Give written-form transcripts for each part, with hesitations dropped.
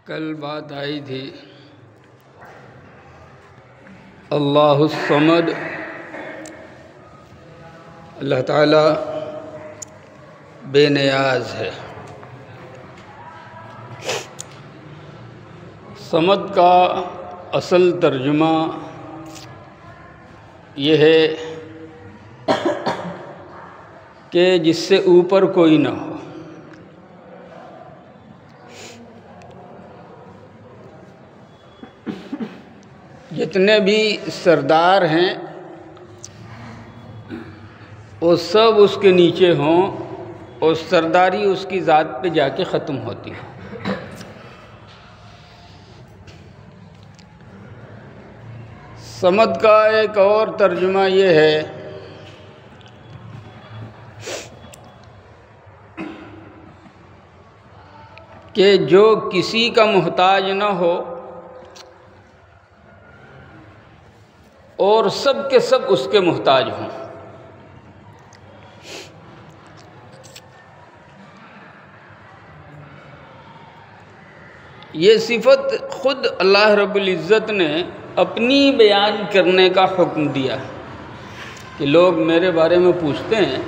کل بات آئی تھی اللہ الصمد، اللہ تعالیٰ بے نیاز ہے۔ صمد کا اصل ترجمہ یہ ہے کہ جس سے اوپر کوئی نہ ہو۔ جتنے بھی سردار ہیں وہ سب اس کے نیچے ہوں اور سرداری اس کی ذات پہ جا کے ختم ہوتی ہے۔ صمد کا ایک اور ترجمہ یہ ہے کہ جو کسی کا محتاج نہ ہو اور سب کے سب اس کے محتاج ہوں۔ یہ صفت خود اللہ رب العزت نے اپنی بیان کرنے کا حکم دیا کہ لوگ میرے بارے میں پوچھتے ہیں،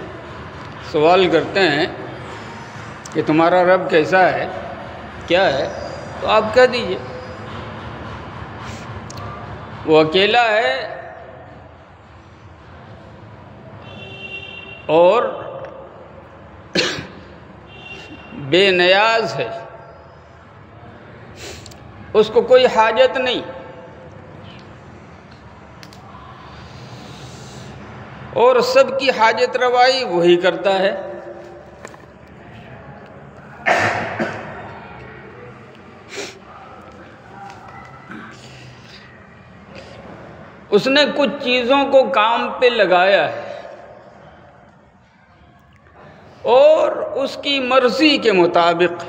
سوال کرتے ہیں کہ تمہارا رب کیسا ہے، کیا ہے، تو آپ کہہ دیجئے وہ اکیلا ہے اور بے نیاز ہے، اس کو کوئی حاجت نہیں، اور سب کی حاجت روائی وہی کرتا ہے۔ اس نے کچھ چیزوں کو کام پہ لگایا ہے اور اس کی مرضی کے مطابق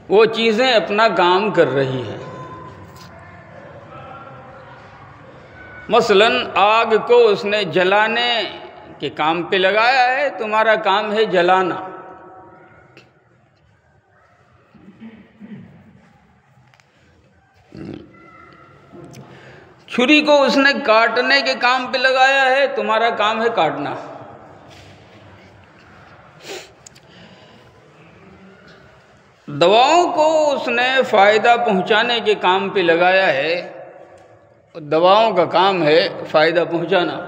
وہ چیزیں اپنا کام کر رہی ہیں۔ مثلاً آگ کو اس نے جلانے کے کام پہ لگایا ہے، تمہارا کام ہے جلانا۔ چھری کو اس نے کاٹنے کے کام پہ لگایا ہے، تمہارا کام ہے کاٹنا۔ دواؤں کو اس نے فائدہ پہنچانے کے کام پہ لگایا ہے، دواؤں کا کام ہے فائدہ پہنچانا۔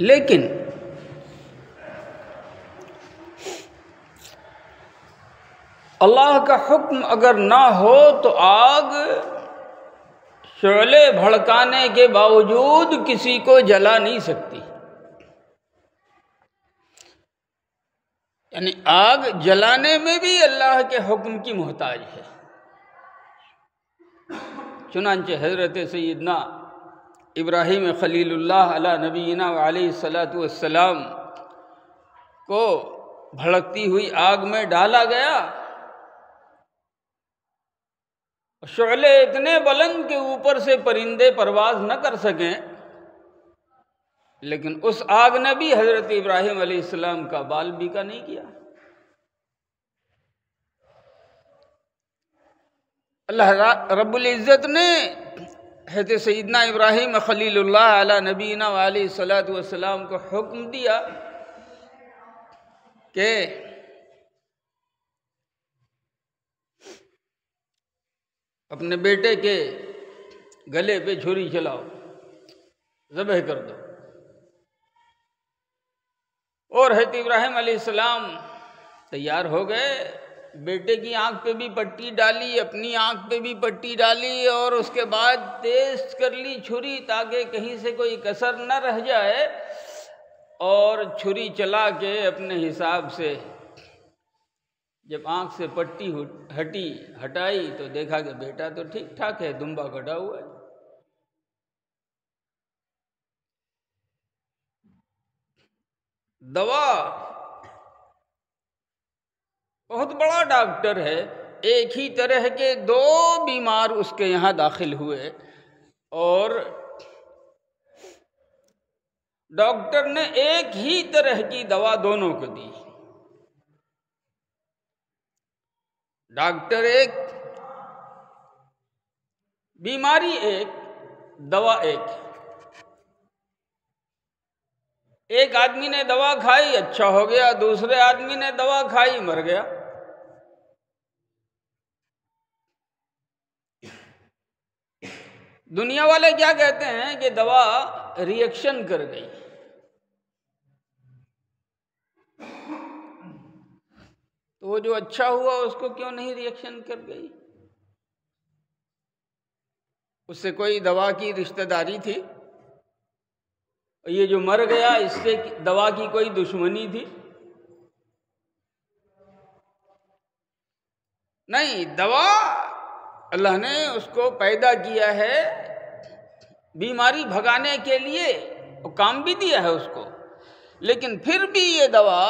لیکن اللہ کا حکم اگر نہ ہو تو آگ شعلے بھڑکانے کے باوجود کسی کو جلا نہیں سکتی، یعنی آگ جلانے میں بھی اللہ کے حکم کی محتاج ہے۔ چنانچہ حضرت سیدنا ابراہیم خلیل اللہ علی نبینا علیہ الصلاۃ والسلام کو بھڑکتی ہوئی آگ میں ڈالا گیا، شعلے اتنے بلند کہ اوپر سے پرندے پرواز نہ کر سکیں، لیکن اس آگ نے بھی حضرت ابراہیم علیہ السلام کا بال بیکا نہیں کیا۔ اللہ رب العزت نے حضرت سیدنا ابراہیم خلیل اللہ علی نبینا علیہ الصلاۃ والسلام کو حکم دیا کہ اپنے بیٹے کے گلے پہ چھری چلاؤ، ذبح کر دو، اور حضرت ابراہیم علیہ السلام تیار ہو گئے۔ بیٹے کی آنکھ پہ بھی پٹی ڈالی، اپنی آنکھ پہ بھی پٹی ڈالی، اور اس کے بعد تیز کر لی چھری تاکہ کہیں سے کوئی کسر نہ رہ جائے، اور چھری چلا کے اپنے حساب سے جب آنکھ سے پٹی ہٹائی تو دیکھا کہ بیٹا تو ٹھیک ٹھاک ہے، دمبا کٹا ہوا ہے۔ دوا بہت بڑا ڈاکٹر ہے، ایک ہی طرح کے دو بیمار اس کے یہاں داخل ہوئے اور ڈاکٹر نے ایک ہی طرح کی دوا دونوں کو دی۔ ڈاکٹر ایک، بیماری ایک، دوا ایک۔ ایک آدمی نے دوا کھائی اچھا ہو گیا، دوسرے آدمی نے دوا کھائی مر گیا۔ دنیا والے کیا کہتے ہیں کہ دوا ری ایکشن کر گئی، تو وہ جو اچھا ہوا اس کو کیوں نہیں ری ایکشن کر گئی؟ اس سے کوئی دوا کی رشتہ داری تھی؟ یہ جو مر گیا اس سے دوا کی کوئی دشمنی تھی؟ نہیں، دوا اللہ نے اس کو پیدا کیا ہے بیماری بھگانے کے لیے، وہ کام بھی دیا ہے اس کو، لیکن پھر بھی یہ دوا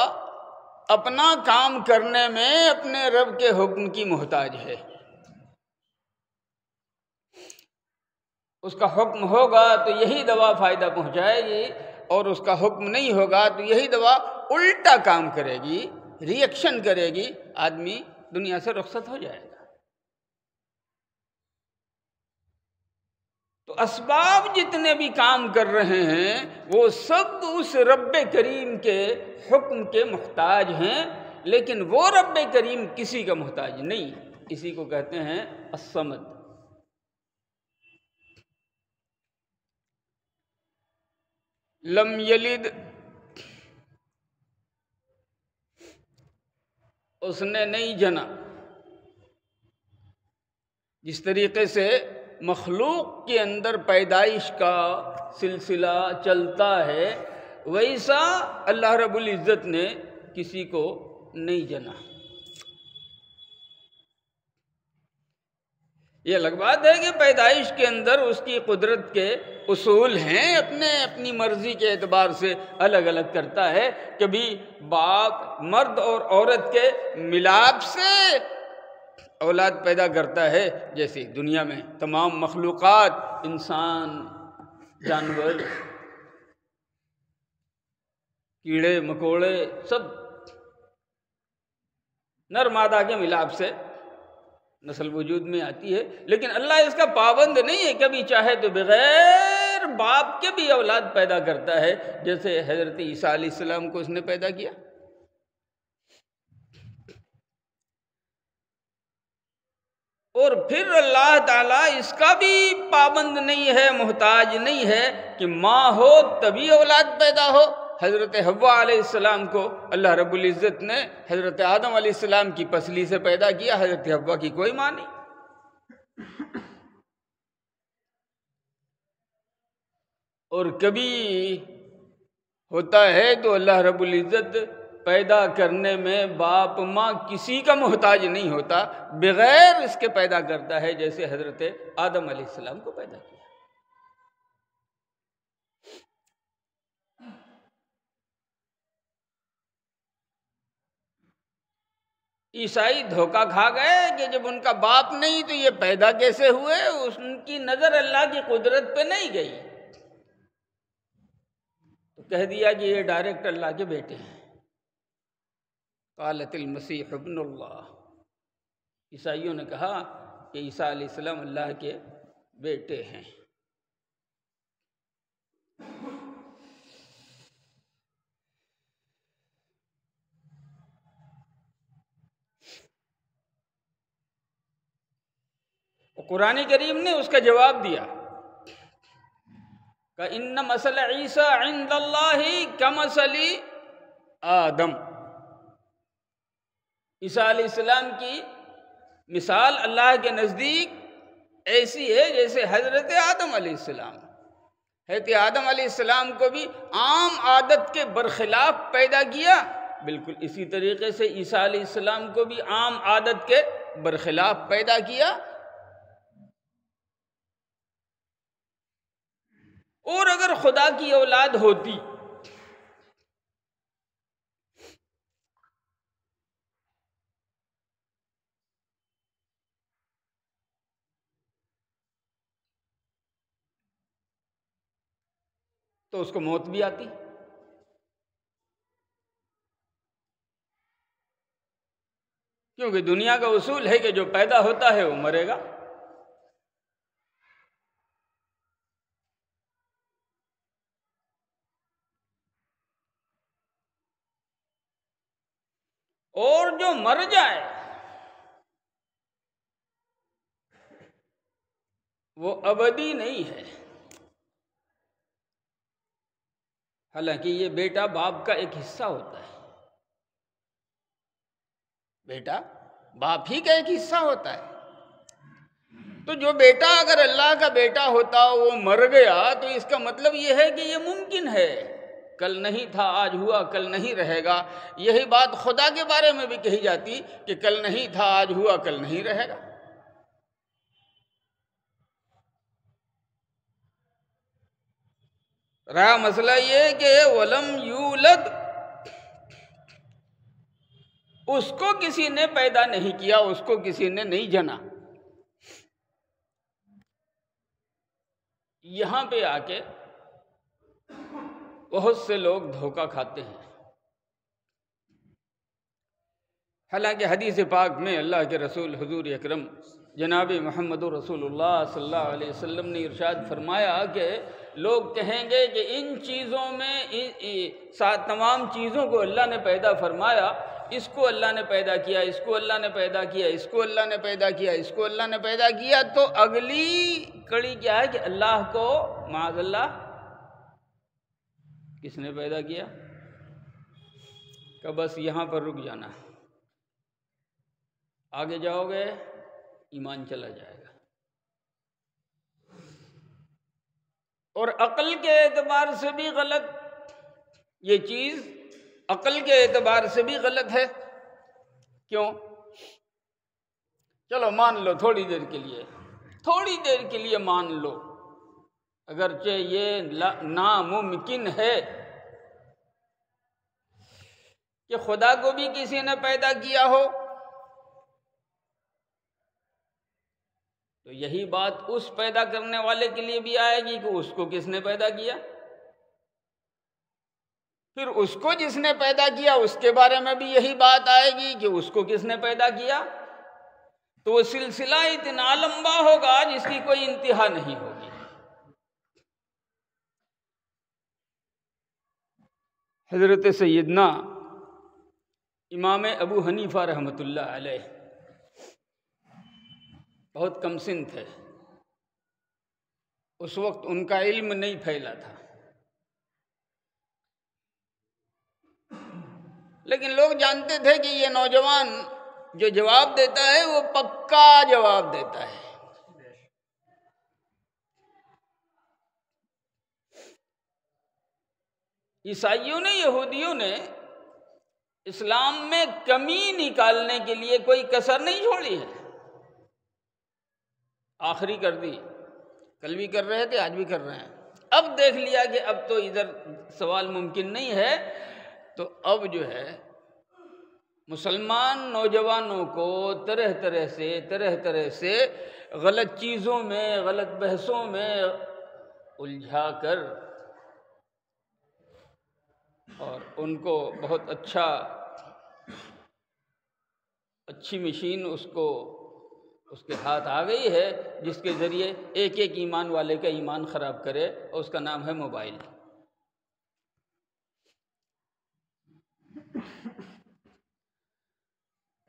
اپنا کام کرنے میں اپنے رب کے حکم کی محتاج ہے۔ اس کا حکم ہوگا تو یہی دوا فائدہ پہنچائے گی، اور اس کا حکم نہیں ہوگا تو یہی دوا الٹا کام کرے گی، ری ایکشن کرے گی، آدمی دنیا سے رخصت ہو جائے گا۔ تو اسباب جتنے بھی کام کر رہے ہیں وہ سب اس رب کریم کے حکم کے محتاج ہیں، لیکن وہ رب کریم کسی کا محتاج نہیں۔ اسی کو کہتے ہیں الصمد۔ لم یلد، اس نے نہیں جنا۔ جس طریقے سے مخلوق کے اندر پیدائش کا سلسلہ چلتا ہے، ویسا اللہ رب العزت نے کسی کو نہیں جنا۔ یہ الگ بات ہے کہ پیدائش کے اندر اس کی قدرت کے اصول ہیں، اپنی مرضی کے اعتبار سے الگ الگ کرتا ہے۔ کبھی باپ مرد اور عورت کے ملاپ سے اولاد پیدا کرتا ہے، جیسے دنیا میں تمام مخلوقات، انسان، جانور، کیڑے مکوڑے، سب نر مادہ کے ملاپ سے نسل وجود میں آتی ہے، لیکن اللہ اس کا پابند نہیں ہے، کبھی چاہے تو بغیر باپ کے بھی اولاد پیدا کرتا ہے، جیسے حضرت عیسیٰ علیہ السلام کو اس نے پیدا کیا۔ اور پھر اللہ تعالیٰ اس کا بھی پابند نہیں ہے، محتاج نہیں ہے کہ ماں ہو تبھی اولاد پیدا ہو۔ حضرت حوا علیہ السلام کو اللہ رب العزت نے حضرت آدم علیہ السلام کی پسلی سے پیدا کیا، حضرت حوا کی کوئی ماں نہیں۔ اور کبھی ہوتا ہے تو اللہ رب العزت پیدا کرنے میں باپ ماں کسی کا محتاج نہیں ہوتا، بغیر اس کے پیدا کرتا ہے، جیسے حضرت آدم علیہ السلام کو پیدا کیا۔ عیسائی دھوکہ کھا گئے کہ جب ان کا باپ نہیں تو یہ پیدا کیسے ہوئے؟ ان کی نظر اللہ کی قدرت پہ نہیں گئی، تو کہہ دیا کہ یہ ڈائریکٹ اللہ کے بیٹے ہیں۔ قالت المسیح ابن اللہ، عیسائیوں نے کہا کہ عیسیٰ علیہ السلام اللہ کے بیٹے ہیں۔ قرآن کریم نے اس کا جواب دیا کہ ان مثل عیسیٰ عند اللہ کمثل آدم، عیسیٰ علیہ السلام کی مثال اللہ کے نزدیک ایسی ہے جیسے حضرت آدم علیہ السلام۔ حضرت آدم علیہ السلام کو بھی عام عادت کے برخلاف پیدا کیا، بالکل اسی طریقے سے عیسیٰ علیہ السلام کو بھی عام عادت کے برخلاف پیدا کیا۔ اور اگر خدا کی اولاد ہوتی تو اس کو موت بھی آتی۔ کیونکہ دنیا کا اصول ہے کہ جو پیدا ہوتا ہے وہ مرے گا۔ اور جو مر جائے وہ ابدی نہیں ہے۔ حالانکہ یہ بیٹا باپ کا ایک حصہ ہوتا ہے، بیٹا باپ ہی کا ایک حصہ ہوتا ہے۔ تو جو بیٹا اگر اللہ کا بیٹا ہوتا وہ مر گیا تو اس کا مطلب یہ ہے کہ یہ ممکن ہے، کل نہیں تھا آج ہوا، کل نہیں رہے گا۔ یہی بات خدا کے بارے میں بھی کہی جاتی کہ کل نہیں تھا آج ہوا، کل نہیں رہے گا۔ رہا مسئلہ یہ کہ وَلَمْ يُولَدْ، اس کو کسی نے پیدا نہیں کیا، اس کو کسی نے نہیں جنا۔ یہاں پہ آ کے بہت سے لوگ دھوکہ کھاتے ہیں۔ حالانکہ حدیث پاک میں اللہ کے رسول حضور اکرم جناب محمد رسول اللہ صلی اللہ علیہ وسلم نے ارشاد فرمایا کہ لوگ کہیں گے کہ ان چیزوں میں تمام چیزوں کو اللہ نے پیدا فرمایا، اس کو اللہ نے پیدا کیا، اس کو اللہ نے پیدا کیا، اس کو اللہ نے پیدا کیا، اس کو اللہ نے پیدا کیا، تو اگلی کڑی کیا ہے کہ اللہ کو معاذ اللہ کس نے پیدا کیا؟ کہ بس یہاں پر رک جانا، آگے جاؤ گے ایمان چلا جائے گا۔ اور عقل کے اعتبار سے بھی غلط، یہ چیز عقل کے اعتبار سے بھی غلط ہے۔ کیوں؟ چلو مان لو تھوڑی دیر کے لیے مان لو، اگرچہ یہ ناممکن ہے کہ خدا کو بھی کسی نے پیدا کیا ہو، تو یہی بات اس پیدا کرنے والے کے لیے بھی آئے گی کہ اس کو کس نے پیدا کیا، پھر اس کو جس نے پیدا کیا اس کے بارے میں بھی یہی بات آئے گی کہ اس کو کس نے پیدا کیا۔ تو وہ سلسلہ اتنا لمبا ہوگا جس کی کوئی انتہا نہیں ہوگی۔ حضرت سیدنا امام ابو حنیفہ رحمۃ اللہ علیہ بہت کم سن تھے، اس وقت ان کا علم نہیں پھیلا تھا، لیکن لوگ جانتے تھے کہ یہ نوجوان جو جواب دیتا ہے وہ پکا جواب دیتا ہے۔ عیسائیوں نے، یہودیوں نے اسلام میں کمی نکالنے کے لیے کوئی کسر نہیں چھوڑی ہے، آخری کر دی۔ کل بھی کر رہے تھے، آج بھی کر رہے ہیں۔ اب دیکھ لیا کہ اب تو ادھر سوال ممکن نہیں ہے، تو اب جو ہے مسلمان نوجوانوں کو طرح طرح سے غلط چیزوں میں، غلط بحثوں میں الجھا کر اور ان کو بہت اچھی مشین اس کے ہاتھ آ گئی ہے جس کے ذریعے ایک ایمان والے کا ایمان خراب کرے، اور اس کا نام ہے موبائل۔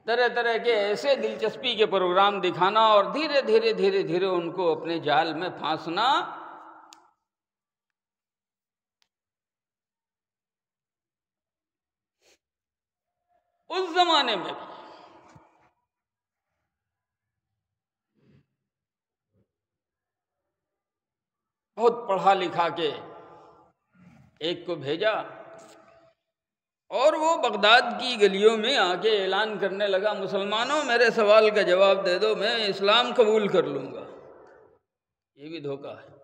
طرح کے ایسے دلچسپی کے پروگرام دکھانا اور دھیرے دھیرے ان کو اپنے جال میں پھانسنا۔ اس زمانے میں بھی بہت پڑھا لکھا کے ایک کو بھیجا، اور وہ بغداد کی گلیوں میں آ کے اعلان کرنے لگا، مسلمانوں میرے سوال کا جواب دے دو، میں اسلام قبول کر لوں گا۔ یہ بھی دھوکہ ہے۔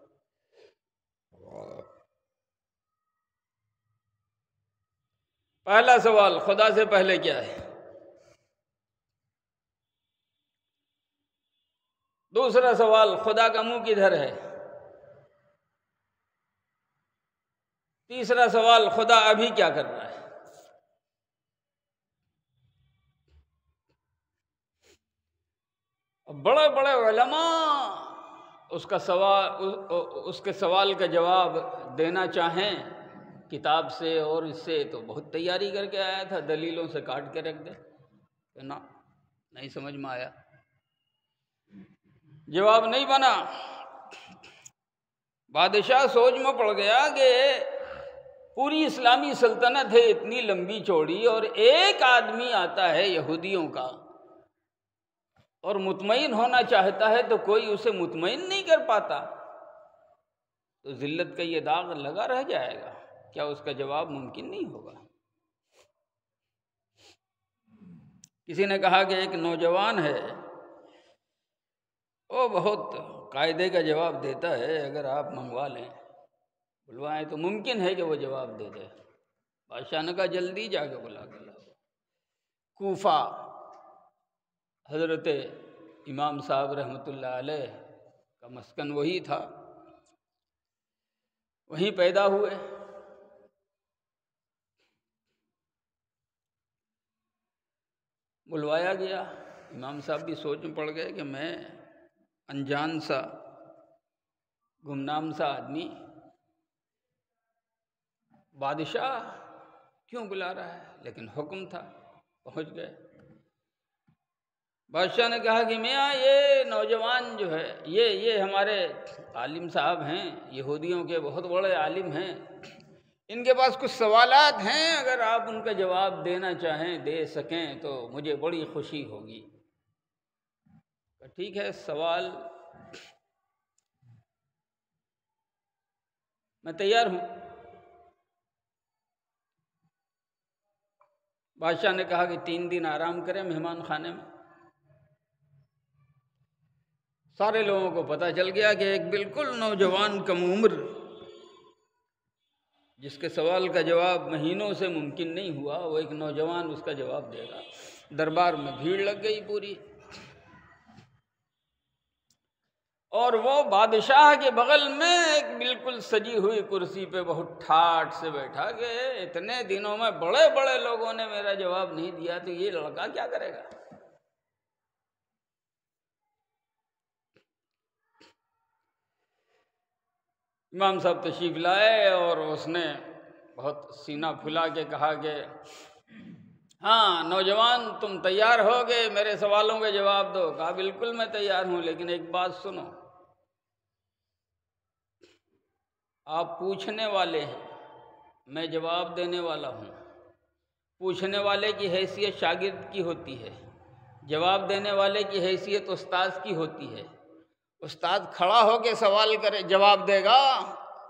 پہلا سوال، خدا سے پہلے کیا ہے؟ دوسرا سوال، خدا کا منہ کدھر ہے؟ تیسرا سوال، خدا ابھی کیا کر رہا ہے؟ بڑے بڑے علماء اس کے سوال کا جواب دینا چاہیں کتاب سے اور اس سے تو بہت تیاری کر کے آیا تھا، دلیلوں سے کاٹ کے رکھ دے، نا نہیں سمجھ میں آیا، جواب نہیں بنا۔ بادشاہ سوچ میں پڑ گیا کہ پوری اسلامی سلطنت ہے اتنی لمبی چوڑی، اور ایک آدمی آتا ہے یہودیوں کا اور مطمئن ہونا چاہتا ہے تو کوئی اسے مطمئن نہیں کر پاتا، تو ذلت کا یہ داغ لگا رہ جائے گا، کیا اس کا جواب ممکن نہیں ہوگا؟ کسی نے کہا کہ ایک نوجوان ہے، وہ بہت قاعدے کا جواب دیتا ہے، اگر آپ منگوا لیں بلوائیں تو ممکن ہے کہ وہ جواب دے دے۔ بادشاہ نے کہا جلدی جا کے بلا کے لاؤ۔ کوفہ حضرت امام صاحب رحمۃ اللہ علیہ کا مسکن وہی تھا، وہیں پیدا ہوئے۔ بلوایا گیا، امام صاحب بھی سوچ میں پڑ گئے کہ میں انجان سا گمنام سا آدمی، بادشاہ کیوں بلا رہا ہے؟ لیکن حکم تھا، پہنچ گئے۔ بادشاہ نے کہا کہ میاں یہ نوجوان جو ہے یہ ہمارے عالم صاحب ہیں، یہودیوں کے بہت بڑے عالم ہیں، ان کے پاس کچھ سوالات ہیں، اگر آپ ان کا جواب دینا چاہیں دے سکیں تو مجھے بڑی خوشی ہوگی۔ ٹھیک ہے، سوال میں تیار ہوں۔ بادشاہ نے کہا کہ 3 دن آرام کریں مہمان خانے میں۔ سارے لوگوں کو پتہ چل گیا کہ ایک بالکل نوجوان کم عمر جس کے سوال کا جواب مہینوں سے ممکن نہیں ہوا، وہ ایک نوجوان اس کا جواب دے گا۔ دربار میں بھیڑ لگ گئی پوری، اور وہ بادشاہ کے بغل میں ایک بالکل سجی ہوئی کرسی پہ بہت ٹھاٹھ سے بیٹھا کہ اتنے دنوں میں بڑے بڑے لوگوں نے میرا جواب نہیں دیا تو یہ لڑکا کیا کرے گا؟ امام صاحب تشریف لائے اور اس نے بہت سینہ پھلا کے کہا کہ ہاں نوجوان تم تیار ہو گے میرے سوالوں کے جواب دو؟ کہا بالکل میں تیار ہوں، لیکن ایک بات سنو، آپ پوچھنے والے ہیں، میں جواب دینے والا ہوں۔ پوچھنے والے کی حیثیت شاگرد کی ہوتی ہے، جواب دینے والے کی حیثیت استاد کی ہوتی ہے۔ استاد کھڑا ہو کے سوال کرے جواب دے گا،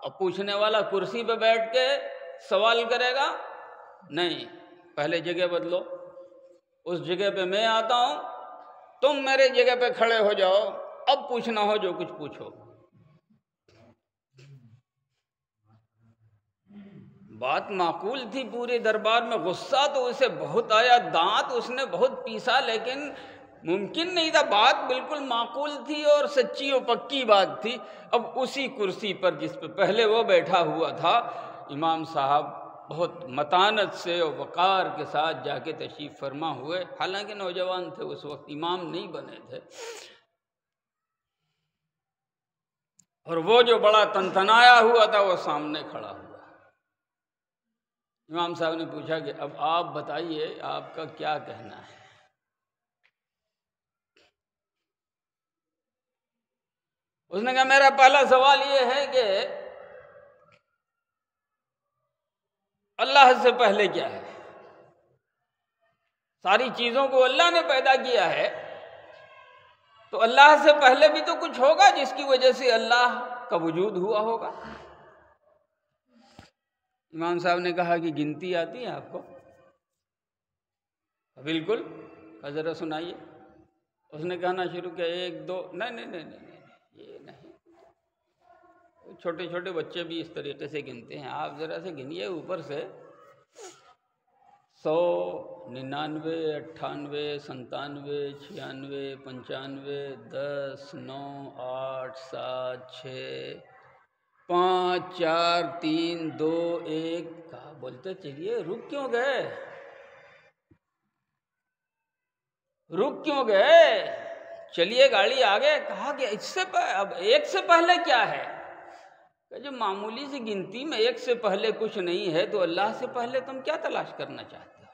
اور پوچھنے والا کرسی پہ بیٹھ کے سوال کرے گا؟ نہیں، پہلے جگہ بدلو، اس جگہ پہ میں آتا ہوں، تم میرے جگہ پہ کھڑے ہو جاؤ، اب پوچھنا ہو جو کچھ پوچھو۔ بات معقول تھی، پورے دربار میں غصہ تو اسے بہت آیا، دانت اس نے بہت پیسا، لیکن ممکن نہیں تھا، بات بالکل معقول تھی اور سچی و پکی بات تھی۔ اب اسی کرسی پر جس پہ پہلے وہ بیٹھا ہوا تھا، امام صاحب بہت متانت سے اور وقار کے ساتھ جا کے تشریف فرما ہوئے، حالانکہ نوجوان تھے، اس وقت امام نہیں بنے تھے، اور وہ جو بڑا تنتنایا ہوا تھا وہ سامنے کھڑا ہوا۔ امام صاحب نے پوچھا کہ اب آپ بتائیے آپ کا کیا کہنا ہے؟ اس نے کہا میرا پہلا سوال یہ ہے کہ اللہ سے پہلے کیا ہے؟ ساری چیزوں کو اللہ نے پیدا کیا ہے، تو اللہ سے پہلے بھی تو کچھ ہوگا جس کی وجہ سے اللہ کا وجود ہوا ہوگا۔ امام صاحب نے کہا کہ گنتی آتی ہے آپ کو؟ بالکل، ذرا سنائیے۔ اس نے کہنا شروع کیا 1 2 نہیں، یہ نہیں، چھوٹے چھوٹے بچے بھی اس طریقے سے گنتے ہیں، آپ ذرا سے گنیے اوپر سے، 100 99 98 97 96 95 10 9 8 7 6 5 4 3 2 1 کہا بولتے چلیے، رک کیوں گئے؟ چلیے گاڑی آگے. کہا کہ اس سے اب ایک سے پہلے کیا ہے؟ کہ جو معمولی سی گنتی میں ایک سے پہلے کچھ نہیں ہے تو اللہ سے پہلے تم کیا تلاش کرنا چاہتے ہو؟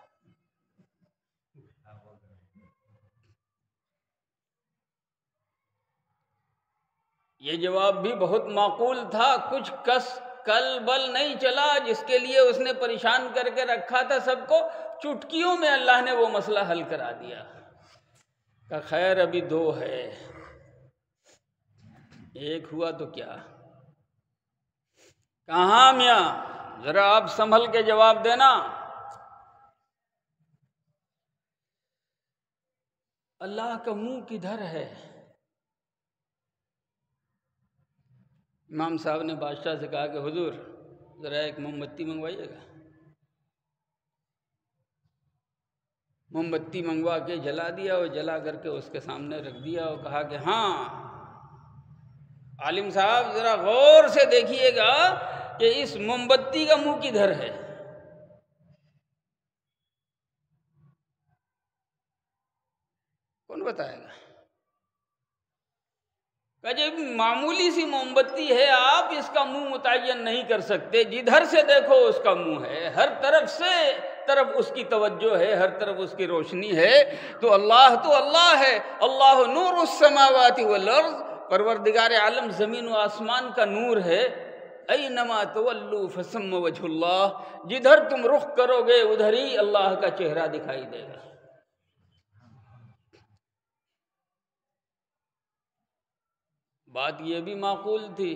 یہ جواب بھی بہت معقول تھا. کچھ کس کل بل نہیں چلا جس کے لیے اس نے پریشان کر کے رکھا تھا سب کو. چٹکیوں میں اللہ نے وہ مسئلہ حل کرا دیا. کہ خیر ابھی 2 ہے، ایک ہوا تو کیا. کہاں میاں ذرا آپ سنبھل کے جواب دینا. اللہ کا منہ کدھر ہے؟ امام صاحب نے بادشاہ سے کہا کہ حضور ذرا ایک موم بتی منگوائیے گا. موم بتی منگوا کے جلا دیا، اور جلا کر کے اس کے سامنے رکھ دیا اور کہا کہ ہاں عالم صاحب ذرا غور سے دیکھیے گا کہ اس موم بتی کا منہ کدھر ہے. کون بتائے گا؟ کہ جب معمولی سی موم بتی ہے آپ اس کا منہ متعین نہیں کر سکتے. جدھر سے دیکھو اس کا منہ ہے، ہر طرف سے طرف اس کی توجہ ہے، ہر طرف اس کی روشنی ہے. تو اللہ ہے. اللہ نور السماوات والارض، پروردگار عالم زمین و آسمان کا نور ہے. اینما تولوا فثم وجہ اللہ، جدھر تم رخ کرو گے ادھر ہی اللہ کا چہرہ دکھائی دے گا. بات یہ بھی معقول تھی،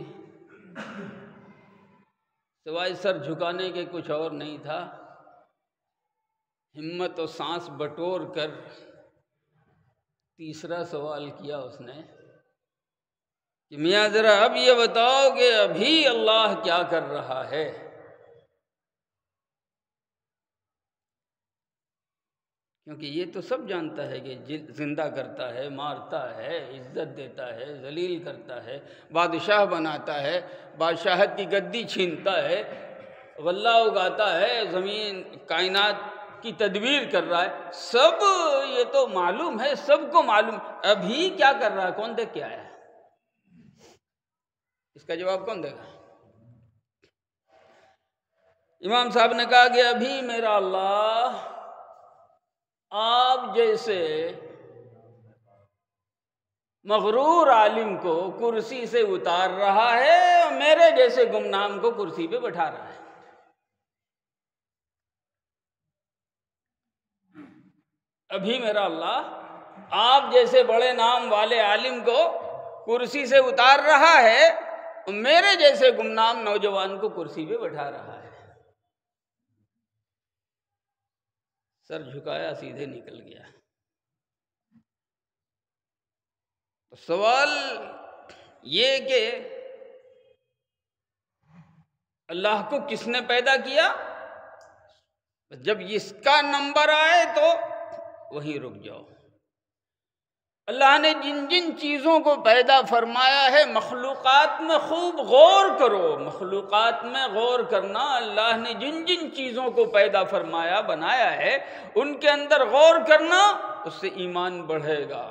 سوائے سر جھکانے کے کچھ اور نہیں تھا. ہمت و سانس بٹور کر تیسرا سوال کیا اس نے کہ میاں ذرا اب یہ بتاؤ کہ ابھی اللہ کیا کر رہا ہے؟ کیونکہ یہ تو سب جانتا ہے کہ زندہ کرتا ہے، مارتا ہے، عزت دیتا ہے، ذلیل کرتا ہے، بادشاہ بناتا ہے، بادشاہت کی گدی چھینتا ہے، غلہ اگاتا ہے، زمین کائنات کی تدبیر کر رہا ہے. سب یہ تو معلوم ہے، سب کو معلوم. ابھی کیا کر رہا ہے؟ کون دیکھ کے آیا ہے؟ اس کا جواب کون دے گا؟ امام صاحب نے کہا کہ ابھی میرا اللہ آپ جیسے مغرور عالم کو کرسی سے اتار رہا ہے اور میرے جیسے گمنام کو کرسی پہ بٹھا رہا ہے. ابھی میرا اللہ آپ جیسے بڑے نام والے عالم کو کرسی سے اتار رہا ہے اور میرے جیسے گمنام نوجوان کو کرسی پہ بٹھا رہا ہے. سر جھکایا سیدھے نکل گیا. تو سوال یہ کہ اللہ کو کس نے پیدا کیا؟ جب اس کا نمبر آئے تو وہیں رک جاؤ. اللہ نے جن جن چیزوں کو پیدا فرمایا ہے مخلوقات میں خوب غور کرو. مخلوقات میں غور کرنا، اللہ نے جن جن چیزوں کو پیدا فرمایا بنایا ہے ان کے اندر غور کرنا، اس سے ایمان بڑھے گا.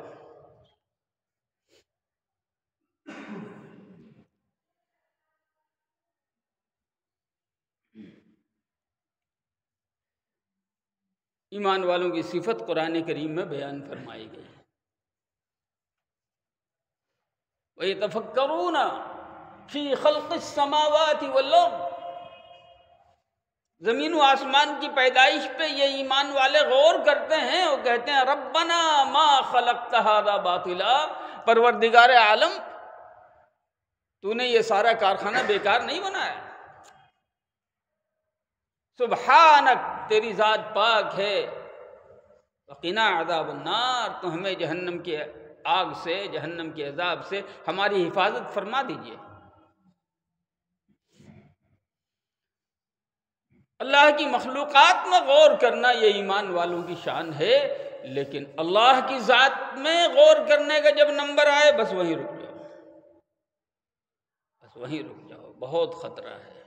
ایمان والوں کی صفت قرآن کریم میں بیان فرمائی گئی. وَيَتَفَكَّرُونَ فِي خَلْقِ السَّمَاوَاتِ وَالْأَرْضِ، زمین و آسمان کی پیدائش پہ یہ ایمان والے غور کرتے ہیں اور کہتے ہیں ربنا ما خلقت ھذا باطلا، پروردگار عالم تو نے یہ سارا کارخانہ بیکار نہیں بنایا. سبحانک، تیری ذات پاک ہے. وقنا عذاب النار، تو ہمیں جہنم کے آگ سے، جہنم کے عذاب سے ہماری حفاظت فرما دیجئے. اللہ کی مخلوقات میں غور کرنا یہ ایمان والوں کی شان ہے، لیکن اللہ کی ذات میں غور کرنے کا جب نمبر آئے بس وہیں رک جاؤ، بس وہیں رک جاؤ. بہت خطرہ ہے.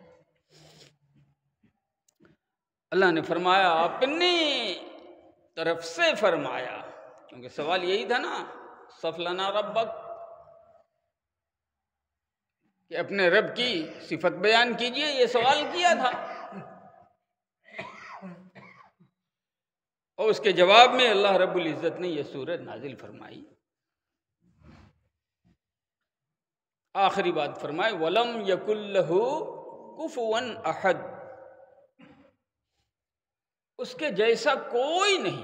اللہ نے فرمایا اپنی طرف سے فرمایا، کیونکہ سوال یہی تھا نا صف لنا ربک، کہ اپنے رب کی صفت بیان کیجئے، یہ سوال کیا تھا، اور اس کے جواب میں اللہ رب العزت نے یہ سورہ نازل فرمائی۔ آخری بات فرمائے وَلَمْ يَكُنْ لَهُ كُفُوًا أَحَدٌ، اس کے جیسا کوئی نہیں،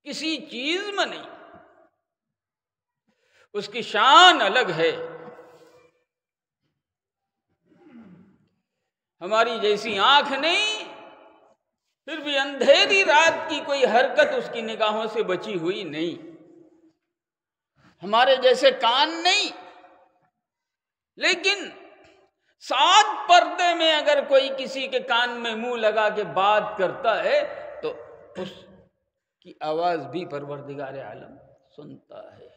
کسی چیز میں نہیں، اس کی شان الگ ہے۔ ہماری جیسی آنکھ نہیں، پھر بھی اندھیری رات کی کوئی حرکت اس کی نگاہوں سے بچی ہوئی نہیں، ہمارے جیسے کان نہیں، لیکن 7 پردے میں اگر کوئی کسی کے کان میں منہ لگا کے بات کرتا ہے تو اس کی آواز بھی پروردگار عالم سنتا ہے۔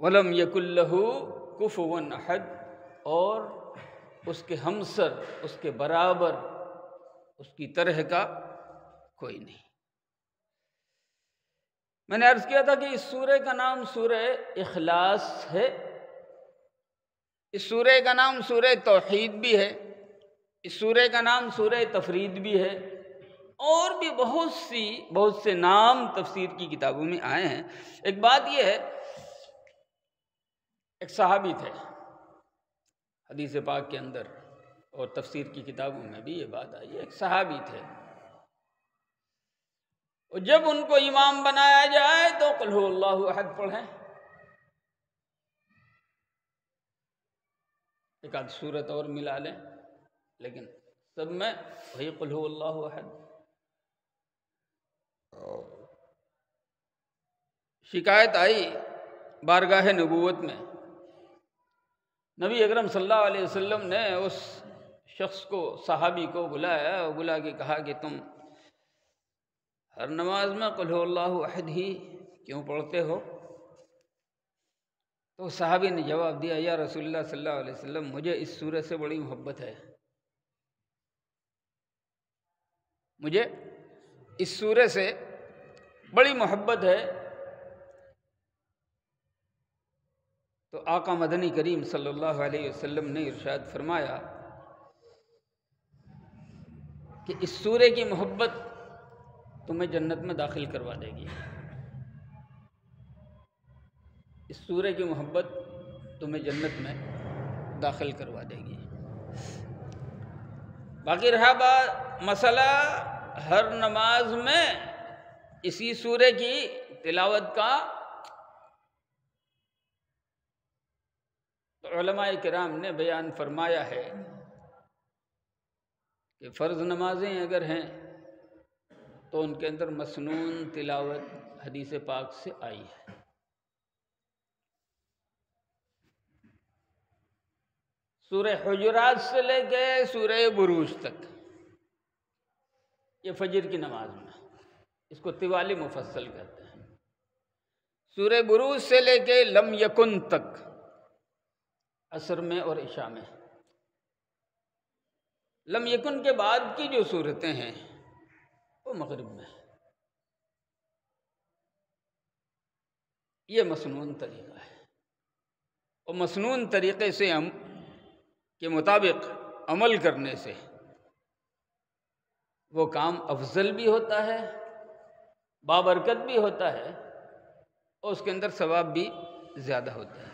وَلَمْ يَكُنْ لَهُ كُفُوًا أَحَدٌ، اور اس کے ہمسر، اس کے برابر، اس کی طرح کا کوئی نہیں۔ میں نے عرض کیا تھا کہ اس سورہ کا نام سورہ اخلاص ہے، اس سورہ کا نام سورہ توحید بھی ہے، اس سورہ کا نام سورہ تفرید بھی ہے، اور بھی بہت سے نام تفسیر کی کتابوں میں آئے ہیں۔ ایک بات یہ ہے، ایک صحابی تھے، حدیث پاک کے اندر اور تفسیر کی کتابوں میں بھی یہ بات آئی ہے، ایک صحابی تھے، اور جب ان کو امام بنایا جائے تو قل هو اللہ احد پڑھیں، ایک آدھ سورت اور ملا لیں، لیکن سب میں وہی قل هو اللہ احد۔ شکایت آئی بارگاہ نبوت میں، نبی اکرم صلی اللہ علیہ وسلم نے اس شخص کو، صحابی کو بلایا اور بلا کے کہا کہ تم ہر نماز میں قل هو اللہ احد ہی کیوں پڑھتے ہو؟ تو صحابی نے جواب دیا، یا رسول اللہ صلی اللہ علیہ وسلم، مجھے اس سورہ سے بڑی محبت ہے، مجھے اس سورہ سے بڑی محبت ہے۔ تو آقا مدنی کریم صلی اللہ علیہ وسلم نے ارشاد فرمایا کہ اس سورہ کی محبت تمہیں جنت میں داخل کروا دے گی، اس سورہ کی محبت تمہیں جنت میں داخل کروا دے گی۔ باقی رہا مسئلہ ہر نماز میں اسی سورہ کی تلاوت کا، تو علماء کرام نے بیان فرمایا ہے کہ فرض نمازیں اگر ہیں تو ان کے اندر مسنون تلاوت حدیث پاک سے آئی ہے۔ سورہ حجرات سے لے کے سورہ بروج تک، یہ فجر کی نماز میں، اس کو طوالی مفصل کہتے ہیں۔ سورہ بروج سے لے کے لم یکن تک، عصر میں اور عشاء میں۔ لم یکن کے بعد کی جو صورتیں ہیں وہ مغرب میں، یہ مسنون طریقہ ہے، اور مسنون طریقے سے کے مطابق عمل کرنے سے وہ کام افضل بھی ہوتا ہے، بابرکت بھی ہوتا ہے، اور اس کے اندر ثواب بھی زیادہ ہوتا ہے۔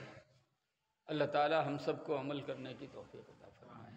اللہ تعالی ہم سب کو عمل کرنے کی توفیق عطا فرمائے۔